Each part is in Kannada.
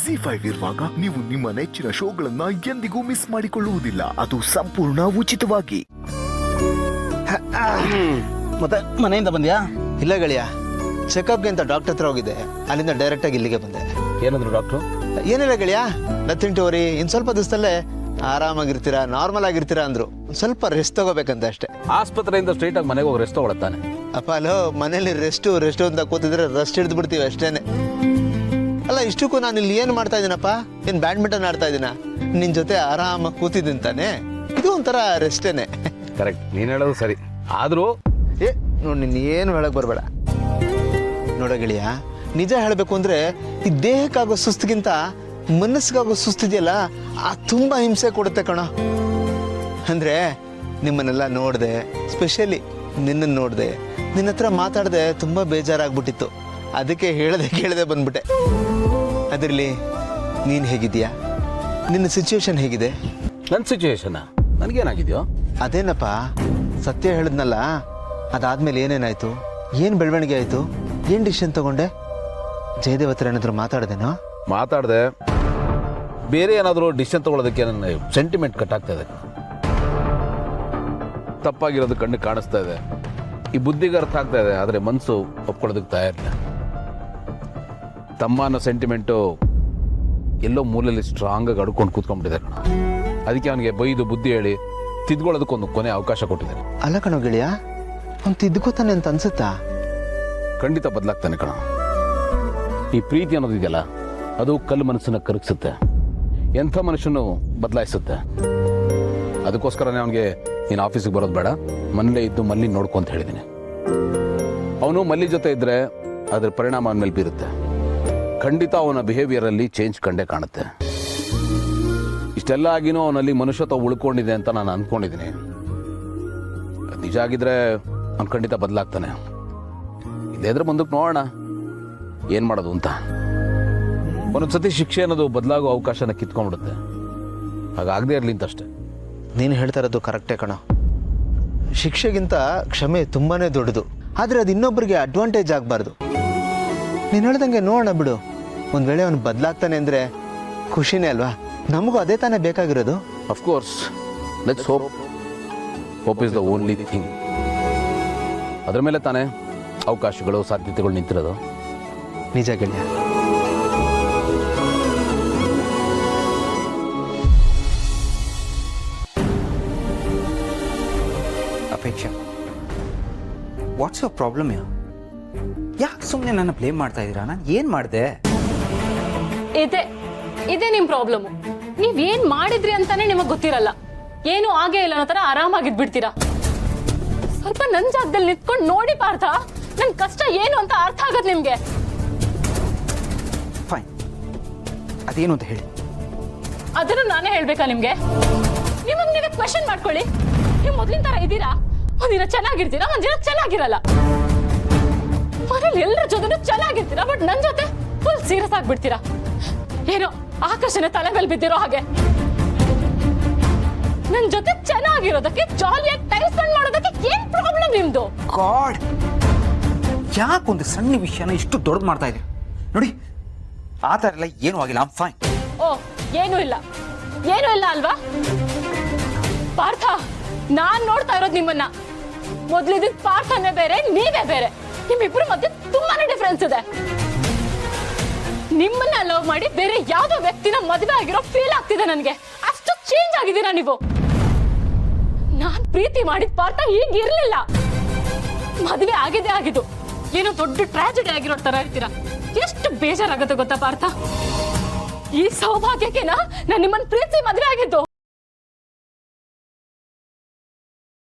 ZEE5 ಇರುವಾಗ ನೀವು ನಿಮ್ಮ ನೆಚ್ಚಿನ ಶೋಗಳನ್ನ ಎಂದಿಗೂ ಮಿಸ್ ಮಾಡಿಕೊಳ್ಳುವುದಿಲ್ಲ. ಅದು ಸಂಪೂರ್ಣ ಉಚಿತವಾಗಿ. ಮತ್ತೆ ಮನೆಯಿಂದ ಬಂದ್ಯಾ? ಇಲ್ಲ ಗೆಳೆಯ, ಚೆಕಪ್ಗೆ ಅಂತ ಡಾಕ್ಟರ್ ಹತ್ರ ಹೋಗಿದ್ದೆ. ಅಲ್ಲಿಂದ ಡೈರೆಕ್ಟ್ ಆಗಿ ಇಲ್ಲಿಗೆ ಬಂದೆ. ಏನಂದ್ರು ಡಾಕ್ಟ್ರು? ಏನಿಲ್ಲ ಗೆಳೆಯ, ನಥಿಂಗ್ ಟು ವರಿ, ಇನ್ ಸ್ವಲ್ಪ ದಿವಸದಲ್ಲೇ ಆರಾಮಾಗಿರ್ತೀರಾ, ನಾರ್ಮಲ್ ಆಗಿರ್ತೀರಾ ಅಂದ್ರು. ಸ್ವಲ್ಪ ರೆಸ್ಟ್ ತಗೋಬೇಕಂತ ಅಷ್ಟೇ. ಆಸ್ಪತ್ರೆಯಿಂದ ಸ್ಟ್ರೈಟ್ ಆಗಿ ಮನೆಗೆ ಹೋಗಿ ರೆಸ್ಟ್ ತಗೊಳತ್ತಾನೆ. ಅಪ್ಪ ಅಲೋ, ಮನೇಲಿ ರೆಸ್ಟ್ ಅಂತ ಕೂತಿದ್ರೆ ರೆಸ್ಟ್ ಹಿಡಿದು ಬಿಡ್ತೀವಿ ಅಷ್ಟೇನೆ. ಅಲ್ಲ, ಇಷ್ಟಕ್ಕೂ ನಾನು ಇಲ್ಲಿ ಏನು ಮಾಡ್ತಾ ಇದ್ದೀನಪ್ಪ? ಏನು ಬ್ಯಾಡ್ಮಿಂಟನ್ ಆಡ್ತಾ ಇದ್ದೀನ? ನಿನ್ ಜೊತೆ ಆರಾಮಾಗಿ ಕೂತಿದ್ದೀನಿ ತಾನೆ. ಇದು ಒಂಥರ ರೆಸ್ಟೇನೆ. ಕರೆಕ್ಟ್, ನೀನ್ ಹೇಳೋದು ಸರಿ. ಆದ್ರೂ ನೋಡಿ, ನಿನ್ ಏನು ಹೇಳಕ್ ಬರಬೇಡ. ನೋಡ ಗೆಳೆಯ, ನಿಜ ಹೇಳಬೇಕು ಅಂದ್ರೆ ಈ ದೇಹಕ್ಕಾಗೋ ಸುಸ್ತಿಗಿಂತ ಮನಸ್ಸಿಗಾಗೋ ಸುಸ್ತಿದೆಯಲ್ಲ, ಆ ತುಂಬಾ ಹಿಂಸೆ ಕೊಡುತ್ತೆ ಕಣ. ಅಂದ್ರೆ ನಿಮ್ಮನ್ನೆಲ್ಲ ನೋಡಿದೆ, ಸ್ಪೆಷಲಿ ನಿನ್ನನ್ನು ನೋಡಿದೆ, ನಿನ್ನ ಹತ್ರ ಮಾತಾಡದೆ ತುಂಬಾ ಬೇಜಾರಾಗ್ಬಿಟ್ಟಿತ್ತು. ಅದಕ್ಕೆ ಕೇಳದೆ ಬಂದ್ಬಿಟ್ಟೆ. ಅದಿರ್ಲಿ, ನೀನ್ ಹೇಗಿದ್ಯಾ? ನಿನ್ನ ಸಿಚುವೇಶನ್ ಹೇಗಿದೆ? ನನ್ನ ಸಿಚುವೇಶನ್ ನನಗೇನಾಗಿದೆಯೋ ಅದೇನಪ್ಪ, ಸತ್ಯ ಹೇಳಿದ್ನಲ್ಲ, ಅದಾದ್ಮೇಲೆ ಏನೇನಾಯ್ತು? ಏನ್ ಬೆಳವಣಿಗೆ ಆಯ್ತು? ಏನ್ ಡಿಸಿಷನ್ ತಗೊಂಡೆ? ಜಯದೇವ್ ಹತ್ರ ಏನಾದ್ರು ಮಾತಾಡ್ದೇನೋ? ಮಾತಾಡ್ದೆ. ಬೇರೆ ಏನಾದರೂ ಡಿಸಿಷನ್ ತಗೊಳ್ಳೋದಕ್ಕೆ ನನ್ನ ಸೆಂಟಿಮೆಂಟ್ ಕಟ್ ಆಗ್ತಾ ಇದೆ. ತಪ್ಪಾಗಿರೋದು ಕಣ್ಣು ಕಾಣಿಸ್ತಾ ಇದೆ, ಈ ಬುದ್ಧಿಗೆ ಅರ್ಥ ಆಗ್ತಾ ಇದೆ, ಆದರೆ ಮನಸ್ಸು ಒಪ್ಕೊಳ್ಳೋದಕ್ಕೆ ತಯಾರಿಲ್ಲ. ತಮ್ಮ ಅನ್ನೋ ಸೆಂಟಿಮೆಂಟು ಎಲ್ಲೋ ಮೂಲೆಯಲ್ಲಿ ಸ್ಟ್ರಾಂಗ್ ಆಗಿ ಅಡ್ಕೊಂಡು ಕೂತ್ಕೊಂಡ್ಬಿಟ್ಟಿದೆ ಕಣ. ಅದಕ್ಕೆ ಅವನಿಗೆ ಬೈದು ಬುದ್ಧಿ ಹೇಳಿ ತಿದ್ಕೊಳ್ಳೋದಕ್ಕೊಂದು ಕೊನೆ ಅವಕಾಶ ಕೊಟ್ಟಿದ್ದೇನೆ. ಅಲ್ಲ ಕಣೋ ಗೆಳೆಯ, ಅವ್ನು ತಿದ್ಕೋತಾನೆ ಅಂತ ಅನ್ಸುತ್ತಾ? ಖಂಡಿತ ಬದಲಾಗ್ತಾನೆ ಕಣ. ಈ ಪ್ರೀತಿ ಅನ್ನೋದಿದೆಯಲ್ಲ, ಅದು ಕಲ್ಲು ಮನಸ್ಸನ್ನ ಕರಗಿಸುತ್ತೆ, ಎಂಥ ಮನುಷ್ಯನು ಬದಲಾಯಿಸುತ್ತೆ. ಅದಕ್ಕೋಸ್ಕರನೇ ಅವನಿಗೆ ನೀನು ಆಫೀಸಿಗೆ ಬರೋದು ಬೇಡ, ಮನೇಲೇ ಇದ್ದು ಮಲ್ಲಿ ನೋಡ್ಕೊ ಅಂತ ಹೇಳಿದ್ದೀನಿ. ಅವನು ಮಲ್ಲಿ ಜೊತೆ ಇದ್ದರೆ ಅದರ ಪರಿಣಾಮ ಅವನ ಮೇಲೆ ಬೀರುತ್ತೆ. ಖಂಡಿತ ಅವನ ಬಿಹೇವಿಯರಲ್ಲಿ ಚೇಂಜ್ ಕಂಡೇ ಕಾಣುತ್ತೆ. ಇಷ್ಟೆಲ್ಲ ಆಗಿನೂ ಅವನಲ್ಲಿ ಮನುಷ್ಯತ್ವ ಉಳ್ಕೊಂಡಿದೆ ಅಂತ ನಾನು ಅಂದ್ಕೊಂಡಿದ್ದೀನಿ. ನಿಜ ಆಗಿದ್ರೆ ಅವ್ನು ಖಂಡಿತ ಬದಲಾಗ್ತಾನೆ. ಇಲ್ಲೇ ಇದ್ರೆ ಮುಂದಕ್ಕೆ ನೋಡೋಣ ಏನು ಮಾಡೋದು ಅಂತ. ಒಂದೊಂದ್ಸತಿ ಶಿಕ್ಷೆ ಅನ್ನೋದು ಬದಲಾಗೋ ಅವಕಾಶನ ಕಿತ್ಕೊಂಡ್ಬಿಡುತ್ತೆ. ಹಾಗಾಗದೇ ಇರಲಿ ಅಂತಷ್ಟೇ. ನೀನು ಹೇಳ್ತಾ ಇರೋದು ಕರೆಕ್ಟೇ ಕಣ. ಶಿಕ್ಷೆಗಿಂತ ಕ್ಷಮೆ ತುಂಬಾನೇ ದೊಡ್ಡದು. ಆದರೆ ಅದು ಇನ್ನೊಬ್ಬರಿಗೆ ಅಡ್ವಾಂಟೇಜ್ ಆಗಬಾರ್ದು. ನೀನು ಹೇಳ್ದಂಗೆ ನೋಡೋಣ ಬಿಡು. ಒಂದು ವೇಳೆ ಅವನು ಬದಲಾಗ್ತಾನೆ ಅಂದರೆ ಖುಷಿನೇ ಅಲ್ವಾ? ನಮಗೂ ಅದೇ ತಾನೇ ಬೇಕಾಗಿರೋದು. Of course, let's hope. Hope is the only thing. ಅದರ ಮೇಲೆ ತಾನೇ ಅವಕಾಶಗಳು, ಸಾಧ್ಯತೆಗಳು ನಿಂತಿರೋದು. ನಿಜ ಗೆಳೆಯ. Apeksha, what's your problem? ಯಾಕೆ ಸುಮ್ಮನೆ ನನ್ನ ಬ್ಲೇಮ್ ಮಾಡ್ತಾ ಇದ್ದೀರಾ? ನಾನು ಏನು ಮಾಡಿದೆ? ಇದೇ ನಿಮ್ ಪ್ರಾಬ್ಲಮ್. ನೀವ್ ಏನ್ ಮಾಡಿದ್ರಿ ಅಂತಾನೆ ನಿಮಗ್ ಗೊತ್ತಿರಲ್ಲ. ಏನು ಆಗೇ ಇಲ್ಲ ಅನ್ನೋ ತರ ಆರಾಮಾಗಿದ್ಬಿಡ್ತೀರಾ. ಸ್ವಲ್ಪ ನನ್ ಜಾಗದಲ್ಲಿ ನಿಂತ್ಕೊಂಡು ನೋಡಿ ಪಾರ್ಥ, ನನ್ ಕಷ್ಟ ಏನು ಅಂತ ಅರ್ಥ ಆಗತ್ ನಿಮ್ಗೆ. ಫೈನ್, ಅದೇನು ಅಂತ ಹೇಳಿ. ಅದನ್ನು ನಾನೇ ಹೇಳ್ಬೇಕಾ ನಿಮ್ಗೆ? ನಿಮಗ್ ನೀವೇ ಕ್ವೆಶನ್ ಮಾಡ್ಕೊಳ್ಳಿ. ನೀವು ಮೊದ್ಲಿನ ತರ ಇದ್ದೀರಾ? ಒಂದಿನ ಚೆನ್ನಾಗಿರ್ತೀರಾ, ಒಂದಿನ ಚೆನ್ನಾಗಿರಲ್ಲ. ಮನೇಲಿ ಎಲ್ಲರ ಜೊತೆನೂ ಚೆನ್ನಾಗಿರ್ತೀರಾ, ಬಟ್ ನನ್ ಜೊತೆ ಫುಲ್ ಸೀರಿಯಸ್ ಆಗ್ಬಿಡ್ತೀರಾ. ಏನೋ ಆಕಾಶನ ತಲೆ ಮೇಲೆ ಬಿದ್ದಿರೋ ಹಾಗೆ. ನನ್ ಜೊತೆ ಚೆನ್ನಾಗಿರೋದಕ್ಕೆ, ಜಾಲಿಯಾಗಿ ಟೈಮ್ ಸ್ಪೆಂಡ್ ಮಾಡೋದಕ್ಕೆ ಏನ್ ಪ್ರಾಬ್ಲಮ್ ನಿಮ್ದು? ಗಾಡ್, ಯಾಕೊಂದು ಸಣ್ಣ ವಿಷಯನ ಇಷ್ಟು ದೊಡ್ಡದು ಮಾಡ್ತಾ ಇದ್ದೀರಿ? ನೋಡಿ, ಆ ಥರ ಎಲ್ಲ ಏನೂ ಆಗಿಲ್ಲ. I am fine. ಓ, ಏನೂ ಇಲ್ಲ ಅಲ್ವಾ ಪಾರ್ಥ? ನಾನ್ ನೋಡ್ತಾ ಇರೋದು ನಿಮ್ಮನ್ನ. ಮೊದ್ಲಿದ್ದ ಪಾರ್ಥನೇ ಬೇರೆ, ನೀವೇ ಬೇರೆ. ನಿಮ್ಮಿಬ್ರು ಮಧ್ಯೆ ತುಂಬಾನೇ ಡಿಫ್ರೆನ್ಸ್ ಇದೆ. ನಿಮ್ಮನ್ನ ಲವ್ ಮಾಡಿ ಬೇರೆ ಯಾವ್ದೋ ವ್ಯಕ್ತಿನ ಮದುವೆ ಆಗಿರೋ ಫೀಲ್ ಆಗ್ತಿದೆ ನನಗೆ. ಅಷ್ಟು ಚೇಂಜ್ ಆಗಿದ್ದೀರಾ ನೀವು. ನಾನ್ ಪ್ರೀತಿ ಮಾಡಿದ ಪಾರ್ಥ ಹೀಗಿರ್ಲಿಲ್ಲ. ಮದುವೆ ಆಗಿದ್ದು ಏನೋ ದೊಡ್ಡ ಟ್ರಾಜಿಡಿ ಆಗಿರೋ ತರ ಇರ್ತೀರಾ. ಎಷ್ಟು ಬೇಜಾರಾಗುತ್ತೆ ಗೊತ್ತಾ ಪಾರ್ಥ? ಈ ಸೌಭಾಗ್ಯಕ್ಕೆನ ನಾನು ನಿಮ್ಮನ್ನ ಪ್ರೀತಿ ಮದುವೆ ಆಗಿದ್ದು.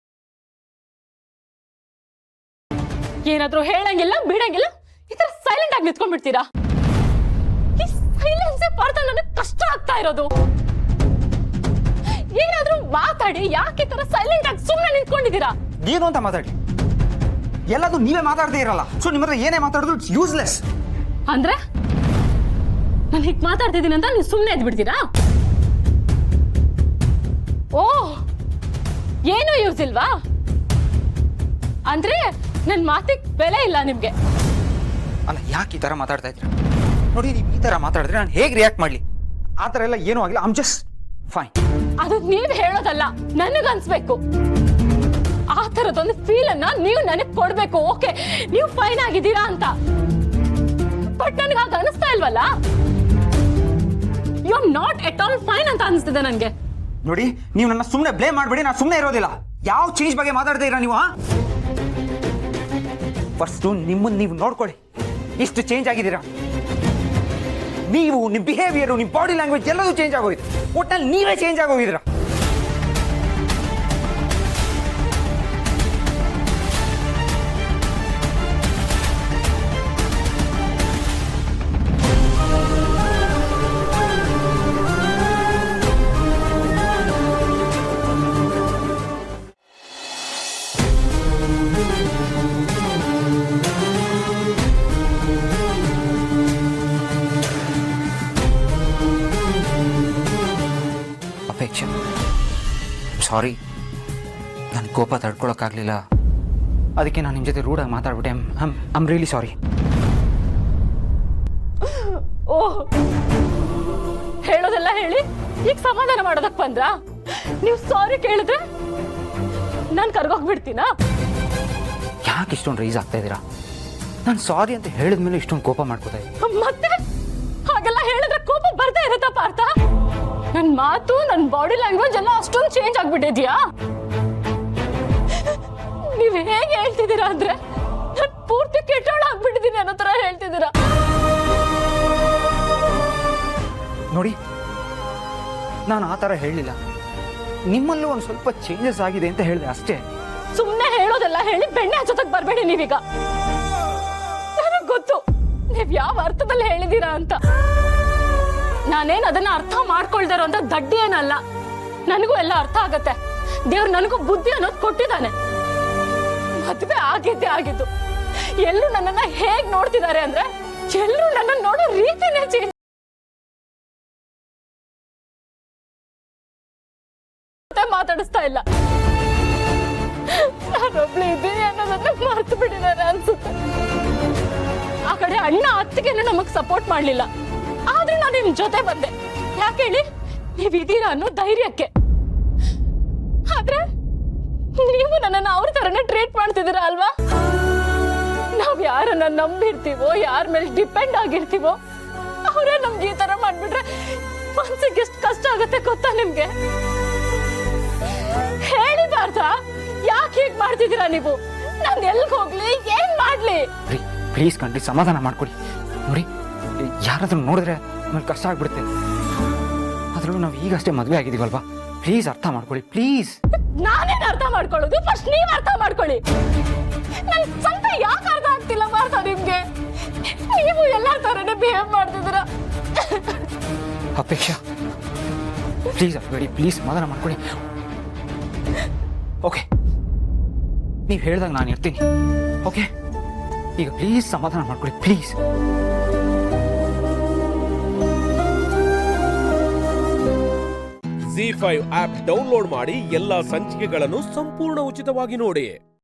ಏನಾದ್ರೂ ಹೇಳಂಗಿಲ್ಲ, ಬಿಡಂಗಿಲ್ಲ, ಈ ತರ ಸೈಲೆಂಟ್ ಆಗಿ ನಿಂತ್ಕೊಂಡ್ಬಿಡ್ತೀರಾ. ಈ ಸೈಲೆನ್ಸ್ ಪಾರ್ಥ ನನಗೆ ಕಷ್ಟ ಆಗ್ತಾ ಇರೋದು. ಏನಾದ್ರೂ ಮಾತಾಡಿ, ಯಾಕೆ ಈ ತರ ಸೈಲೆಂಟ್ ಆಗಿ ಸುಮ್ಮನೆ ನಿಂತ್ಕೊಂಡಿದ್ದೀರಾ? ಏನು ಅಂತ ಮಾತಾಡಿ. ಎಲ್ಲದೂ ನೀವೇ ಮಾತಾಡದೇ ಇರಲ್ಲ. ಸೊ ನಿಮ್ಮ ಹತ್ರ ಏನೇ ಮಾತಾಡಿದ್ರು ಇಟ್ಸ್ ಯೂಸ್ಲೆಸ್. ಅಂದ್ರೆ ನಾನು ಹೀಗೆ ಮಾತಾಡ್ತಿದ್ದೀನಿ ಅಂತ ನೀವು ಸುಮ್ಮನೆ ಎದ್ಬಿಡ್ತೀರಾ? ಓ, ಏನೂ ಯೂಸ್ ಇಲ್ವಾ? ಅಂದ್ರೆ ನನ್ನ ಮಾತಿಗೆ ಬೆಲೆ ಇಲ್ಲ ನಿಮ್ಗೆ. ಅಲ್ಲ, ಯಾಕೆ ಈ ಥರ ಮಾತಾಡ್ತಾ ಇದ್ದೀರಾ? ನೋಡಿ ನೀವು ಈ ಥರ ಮಾತಾಡಿದ್ರೆ ನಾನು ಹೇಗೆ ರಿಯಾಕ್ಟ್ ಮಾಡಲಿ? ಆ ಥರ ಎಲ್ಲ ಏನೂ ಆಗಿಲ್ಲ. I'm just fine. ಅದು ನೀವ್ ಹೇಳೋದಲ್ಲ, ನನಗನ್ಸ್ಬೇಕು. ಆ ತರದೊಂದು ಫೀಲ್ ಅನ್ನ ನೀವು ನನಗ್ ಕೊಡ್ಬೇಕು. ಓಕೆ, ನೀವು ಫೈನ್ ಆಗಿದ್ದೀರಾ ಅಂತ, ಬಟ್ ನನಗೆ ಆಗ ಅನಿಸ್ತಾ ಇಲ್ವಲ್ಲ. You are not at all fine ಅಂತ ಅನಿಸ್ತಿದೆ ನನಗೆ. ನೋಡಿ, ನೀವು ನನ್ನ ಸುಮ್ಮನೆ ಬ್ಲೇಮ್ ಮಾಡಬೇಡಿ. ನಾನು ಸುಮ್ಮನೆ ಇರೋದಿಲ್ಲ. ಯಾವ ಚೇಂಜ್ ಬಗ್ಗೆ ಮಾತಾಡ್ತಾ ಇದ್ದೀರಾ ನೀವು? ಫಸ್ಟು ನಿಮ್ಮನ್ನು ನೀವು ನೋಡ್ಕೊಳ್ಳಿ, ಇಷ್ಟು ಚೇಂಜ್ ಆಗಿದ್ದೀರಾ. ನೀವು ನಿಮ್ಮ ಬಿಹೇವಿಯರು, ನಿಮ್ಮ ಬಾಡಿ ಲ್ಯಾಂಗ್ವೇಜ್ ಎಲ್ಲದೂ ಚೇಂಜ್ ಆಗೋಗಿದೆ. ಒಟ್ಟಲ್ಲಿ ನೀವೇ ಚೇಂಜ್ ಆಗೋಗಿದ್ದೀರಾ. ಅಪೇಕ್ಷೆ, ಸಾರಿ, ನನ್ನ ಕೋಪ ತಡ್ಕೊಳಕ್ಕಾಗಲಿಲ್ಲ. ಅದಕ್ಕೆ ನಾನು ನಿಮ್ಮ ಜೊತೆ ರೂಢಾಗಿ ಮಾತಾಡ್ಬಿಟ್ಟೆ. I'm really sorry. ಓಹ್, ಹೇಳೋದೆಲ್ಲ ಹೇಳಿ ಈಗ ಸಮಾಧಾನ ಮಾಡೋದಕ್ ಬಂದ್ರಾ? ನೀವು ಸಾರಿ ಕೇಳಿದ್ರೆ ನಾನು ಕರ್ಗೋಗ್ಬಿಡ್ತೀನಾ? ಯಾಕೆ ಇಷ್ಟೊಂದು ರೈಸ್ ಆಗ್ತಾ ಇದ್ದೀರಾ? ನಾನು ಸಾರಿ ಅಂತ ಹೇಳಿದ್ಮೇಲೆ ಇಷ್ಟೊಂದು ಕೋಪ ಮಾಡ್ಕೋತಾ ಇದ್ದೀನಿ. ಮತ್ತೆ ಹಾಗೆಲ್ಲ ಹೇಳಿದ್ರೆ ಕೋಪ ಬರ್ತಾ ಇರುತ್ತಾ ಪಾರ್ಥ? ನನ್ ಮಾತು, ನನ್ ಬಾಡಿ ಲ್ಯಾಂಗ್ವೇಜ್ ಎಲ್ಲ ಅಷ್ಟೊಂದು ಚೇಂಜ್ ಆಗ್ಬಿಟ್ಟಿದ್ಯಾ? ನೀವ್ ಹೇಗೆ ಹೇಳ್ತಿದ್ದೀರಾ ಅಂದ್ರೆ ನಾನು ಪೂರ್ತಿ ಕೆಟ್ಟೋಳ ಆಗ್ಬಿಟ್ಟಿದ್ದೀನಿ ಅನ್ನೋ ತರ ಹೇಳ್ತಿದ್ದೀರಾ. ನೋಡಿ, ನಾನು ಆ ಥರ ಹೇಳಲಿಲ್ಲ. ನಿಮ್ಮಲ್ಲೂ ಒಂದು ಸ್ವಲ್ಪ ಚೇಂಜಸ್ ಆಗಿದೆ ಅಂತ ಹೇಳಿದೆ ಅಷ್ಟೇ. ಸುಮ್ನೆ ಹೇಳೋದೆಲ್ಲ ಹೇಳಿ ಬೆಣ್ಣೆ ಹಚ್ಚೋದಕ್ ಬರ್ಬೇಡಿ ನೀವೀಗ. ನನಗ್ ಗೊತ್ತು ನೀವ್ ಯಾವ ಅರ್ಥದಲ್ಲಿ ಹೇಳಿದೀರಾ ಅಂತ. ನಾನೇನ್ ಅದನ್ನ ಅರ್ಥ ಮಾಡ್ಕೊಳ್ದಾರೋ ಅಂತ ದಡ್ಡಿ ಏನಲ್ಲ. ನನಗೂ ಎಲ್ಲ ಅರ್ಥ ಆಗತ್ತೆ. ದೇವ್ರು ನನಗೂ ಬುದ್ಧಿ ಅನ್ನೋದು ಕೊಟ್ಟಿದ್ದಾನೆ. ಮದ್ವೆ ಆಗಿದ್ದೆ ಆಗಿದ್ದು. ಎಲ್ಲರೂ ನನ್ನನ್ನ ಹೇಗ್ ನೋಡ್ತಿದ್ದಾರೆ ಅಂದ್ರೆ ಎಲ್ಲರೂ ನನ್ನ ನೋಡೋ ರೀತಿನೇ ಚೇಂಜ್. ಮಾತಾಡಿಸ್ತಾ ಇಲ್ಲ. ನಾನೊಬ್ಳು ಇದ್ದೀನಿ ಅನ್ನೋದನ್ನ ಮರ್ತು ಬಿಟ್ಟಿದ್ದಾರೆ ಅನ್ಸುತ್ತೆ. ಆ ಕಡೆ ಅಣ್ಣ ಅತ್ತಿಗೆನೂ ನಮಗ್ ಸಪೋರ್ಟ್ ಮಾಡ್ಲಿಲ್ಲ. ಆದ್ರೆ ನಾನು ನಿಮ್ ಜೊತೆ ಬಂದೆ. ಯಾಕೆ ಹೇಳಿ? ನೀವಿದ್ದೀರಾ ಅನ್ನೋ ಧೈರ್ಯಕ್ಕೆ. ಆದ್ರೆ ನೀವು ನನ್ನನ್ನು ಅವ್ರ ತರನೇ ಟ್ರೀಟ್ ಮಾಡ್ತಿದ್ದೀರಾ ಅಲ್ವಾ? ನಾವ್ ಯಾರನ್ನ ನಂಬಿರ್ತೀವೋ, ಯಾರ ಮೇಲೆ ಡಿಪೆಂಡ್ ಆಗಿರ್ತೀವೋ ಅವರೇ ನಮ್ಗೆ ಈ ತರ ಮಾಡ್ಬಿಟ್ರೆ ಮನ್ಸಿಗೆ ಎಷ್ಟು ಕಷ್ಟ ಆಗುತ್ತೆ ಗೊತ್ತಾ ನಿಮ್ಗೆ? ಹೇಳಿ ಪಾರ್ಥ, ಯಾಕೆ ಹೀಗ್ ಮಾಡ್ತಿದ್ದೀರಾ ನೀವು? ನಾನು ಎಲ್ಗ್ ಹೋಗ್ಲಿ, ಏನ್ ಮಾಡ್ಲಿ? ಪ್ಲೀಸ್ ಕಣ್ರಿ, ಸಮಾಧಾನ ಮಾಡ್ಕೊಡಿ. ನೋಡಿ, ಯಾರಾದ್ರೂ ನೋಡಿದ್ರೆ ನಮ್ಗೆ ಕಷ್ಟ ಆಗ್ಬಿಡುತ್ತೆ. ಅದ್ರಲ್ಲೂ ನಾವು ಈಗಷ್ಟೇ ಮದುವೆ ಆಗಿದೀವಲ್ವಾ? ಪ್ಲೀಸ್ ಅರ್ಥ ಮಾಡ್ಕೊಳ್ಳಿ, ಪ್ಲೀಸ್. ನಾನೇನ್ ಅರ್ಥ ಮಾಡ್ಕೊಳ್ಳೋದು? ಫಸ್ಟ್ ನೀವ್ ಅರ್ಥ ಮಾಡ್ಕೊಳ್ಳಿ. ನನ್ ಸ್ವಂತ ಯಾಕೆ ಅರ್ಥ ಆಗ್ತಿಲ್ಲ ಪಾರ್ಥ ನಿಮ್ಗೆ? ನೀವು ಎಲ್ಲಾರ ತರನೇ ಬಿಹೇವ್ ಮಾಡ್ತಿದ್ದೀರಾ. ಅಪೇಕ್ಷಾ, ಪ್ಲೀಸ್ ಅಳ್ಬೇಡಿ, ಪ್ಲೀಸ್ ಸಮಾಧಾನ ಮಾಡ್ಕೊಳ್ಳಿ. ಓಕೆ, ನೀವು ಹೇಳ್ದಾಗ ನಾನು ಇರ್ತೀನಿ. ಓಕೆ, ಈಗ ಪ್ಲೀಸ್ ಸಮಾಧಾನ ಮಾಡ್ಕೊಳ್ಳಿ, ಪ್ಲೀಸ್. ZEE5 ಆಪ್ ಡೌನ್ಲೋಡ್ ಮಾಡಿ ಎಲ್ಲಾ ಸಂಚಿಕೆಗಳನ್ನು ಸಂಪೂರ್ಣ ಉಚಿತವಾಗಿ ನೋಡಿ.